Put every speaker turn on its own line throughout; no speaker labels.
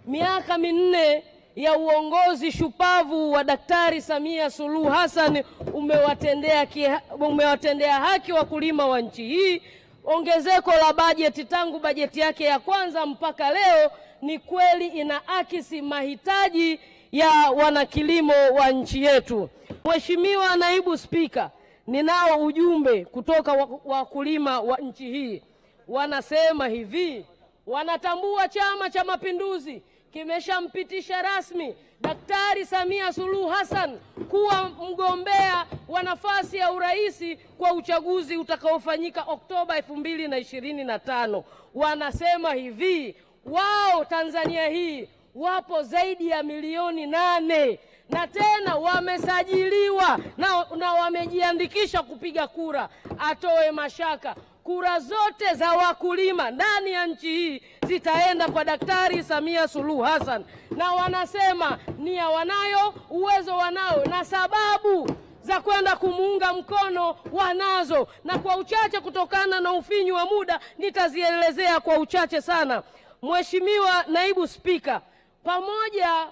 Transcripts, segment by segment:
miaka minne ya uongozi shupavu wa Daktari Samia Suluhu Hassan umewatendea haki wakulima wa nchi hii. Ongezeko la bajeti tangu bajeti yake ya kwanza mpaka leo ni kweli inaakisi mahitaji ya wanakilimo wa nchi yetu. Mheshimiwa Naibu Spika, ninao ujumbe kutoka wakulima wa nchi hii. Wanasema hivi, wanatambua Chama cha Mapinduzi kimeshampitisha rasmi Daktari Samia Suluhu Hassan kuwa mgombea wa nafasi ya uraisi kwa uchaguzi utakaofanyika Oktoba 2025. Wanasema hivi, wao Tanzania hii wapo zaidi ya milioni 8 na tena wamesajiliwa na wamejiandikisha kupiga kura. Atoe mashaka, kura zote za wakulima ndani ya nchi hii zitaenda kwa Daktari Samia Suluhu Hassan. Na wanasema nia wanayo, uwezo wanao, na sababu za kwenda kumuunga mkono wanazo. Na kwa uchache, kutokana na ufinyu wa muda, nitazielezea kwa uchache sana. Mheshimiwa Naibu Spika, pamoja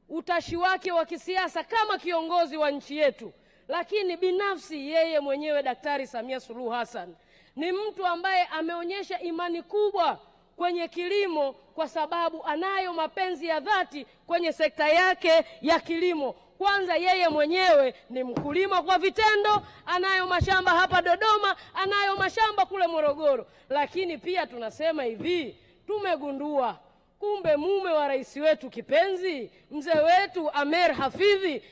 utashi wake wa kisiasa kama kiongozi wa nchi yetu, lakini binafsi yeye mwenyewe Daktari Samia Suluhu Hassan ni mtu ambaye ameonyesha imani kubwa kwenye kilimo, kwa sababu anayo mapenzi ya dhati kwenye sekta yake ya kilimo. Kwanza yeye mwenyewe ni mkulima kwa vitendo, anayo mashamba hapa Dodoma, anayo mashamba kule Morogoro. Lakini pia tunasema hivi, tumegundua kumbe mume wa rais wetu kipenzi, mzee wetu Amer Hafidhi,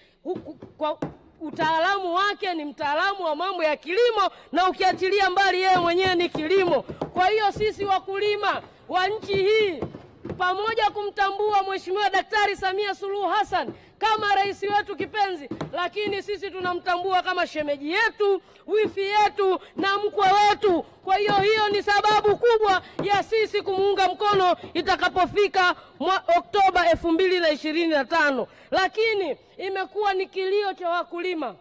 kwa utaalamu wake ni mtaalamu wa mambo ya kilimo, na ukiachilia mbali yeye mwenyewe ni kilimo. Kwa hiyo sisi wakulima wa nchi hii, pamoja kumtambua Mheshimiwa Daktari Samia Suluhu Hassan kama rais wetu kipenzi, lakini sisi tunamtambua kama shemeji yetu, wifi yetu na mkwe wetu. Kwa hiyo ni sababu kubwa ya sisi kumuunga mkono itakapofika Oktoba 2025. Lakini imekuwa ni kilio cha wakulima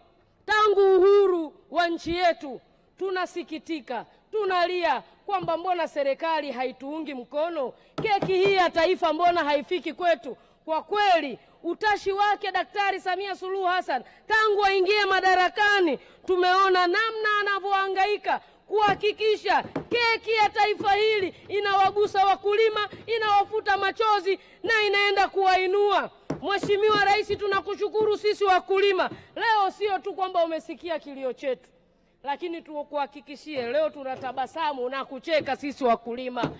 tangu uhuru wa nchi yetu. Tunasikitika, tunalia kwamba mbona serikali haituungi mkono? Keki hii ya taifa mbona haifiki kwetu? Kwa kweli utashi wake Daktari Samia Suluhu Hassan tangu aingie madarakani, tumeona namna anavyohangaika kuhakikisha keki ya taifa hili inawagusa wakulima, inawafuta machozi na inaenda kuwainua. Mheshimiwa Rais, tunakushukuru sisi wakulima. Leo sio tu kwamba umesikia kilio chetu, lakini tukuhakikishie leo tunatabasamu na kucheka sisi wakulima.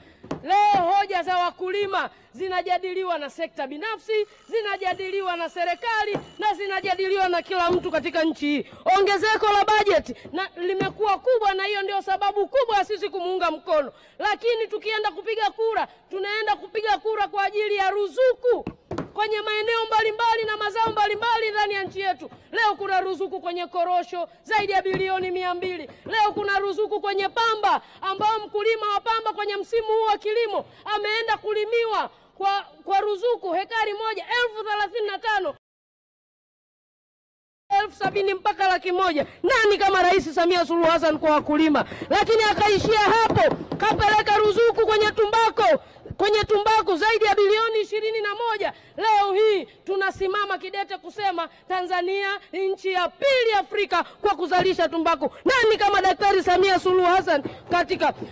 Leo hoja za wakulima zinajadiliwa na sekta binafsi, zinajadiliwa na serikali, na zinajadiliwa na kila mtu katika nchi hii. Ongezeko la bajeti na limekuwa kubwa, na hiyo ndio sababu kubwa ya sisi kumuunga mkono. Lakini tukienda kupiga kura, tunaenda kupiga kura kwa ajili ya ruzuku kwenye maeneo mbalimbali na mazao mbalimbali ndani ya nchi yetu. Leo kuna ruzuku kwenye korosho zaidi ya bilioni 200. Leo kuna ruzuku kwenye pamba, ambao mkulima wa pamba kwenye msimu huu wa kilimo ameenda kulimiwa kwa ruzuku hekari moja 35,000, 70,000 mpaka 100,000. Nani kama Rais Samia Suluhu Hassan kwa wakulima? Lakini akaishia hapo, kapeleka ruzuku kwenye tumbaku zaidi ya bilioni 21. Leo hii tunasimama kidete kusema Tanzania ni nchi ya pili Afrika kwa kuzalisha tumbaku. Nani kama Daktari Samia Suluhu Hassan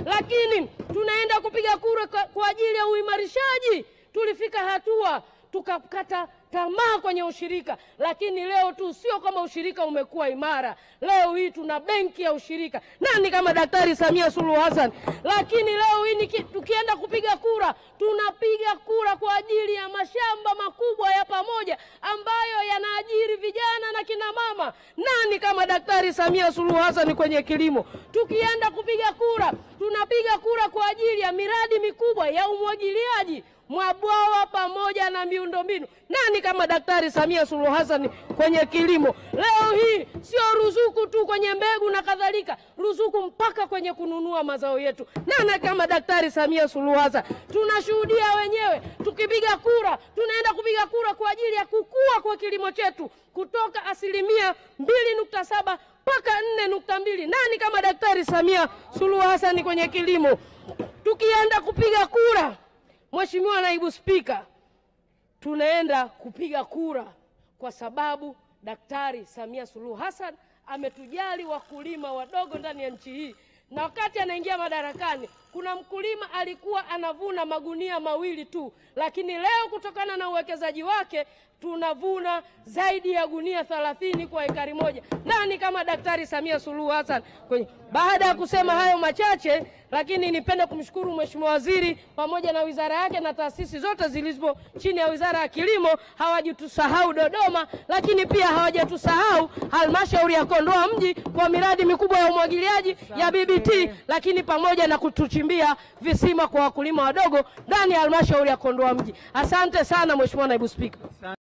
lakini tunaenda kupiga kura kwa ajili ya uimarishaji. Tulifika hatua tukakata tamaa kwenye ushirika, lakini leo tu sio kama ushirika umekuwa imara. Leo hii tuna benki ya ushirika. Nani kama Daktari Samia Suluhu Hassan? Lakini leo hii tukienda kupiga kura, tunapiga kura kwa ajili ya mashamba makubwa ya pamoja ambayo yanaajiri vijana na kina mama. Nani kama Daktari Samia Suluhu Hassan kwenye kilimo? Tukienda kupiga kura, tunapiga kura kwa ajili ya miradi mikubwa ya umwagiliaji, mabwawa pamoja na miundombinu. Nani kama Daktari Samia Suluhu Hassan kwenye kilimo? Leo hii sio ruzuku tu kwenye mbegu na kadhalika, ruzuku mpaka kwenye kununua mazao yetu. Nani kama Daktari Samia Suluhu Hassan? Tunashuhudia wenyewe, tukipiga kura, tunaenda kupiga kura kwa ajili ya kukua kwa kilimo chetu kutoka 2.7 mpaka 4.2. Nani kama Daktari Samia Suluhu Hassan kwenye kilimo? Tukienda kupiga kura, Mheshimiwa Naibu Spika, tunaenda kupiga kura kwa sababu Daktari Samia Suluhu Hassan ametujali wakulima wadogo ndani ya nchi hii. Na wakati anaingia madarakani, kuna mkulima alikuwa anavuna magunia 2 tu, lakini leo kutokana na uwekezaji wake tunavuna zaidi ya gunia 30 kwa ekari moja. Nani kama Daktari Samia Suluhu Hassan? Baada ya kusema hayo machache, lakini nipende kumshukuru Mheshimiwa Waziri pamoja na wizara yake na taasisi zote zilizo chini ya Wizara ya Kilimo. Hawajitusahau Dodoma, lakini pia hawajatusahau halmashauri ya Kondoa mji kwa miradi mikubwa ya umwagiliaji ya BBT, lakini pamoja na kutuchimbia visima kwa wakulima wadogo ndani ya halmashauri ya Kondoa mji. Asante sana Mheshimiwa Naibu Spika.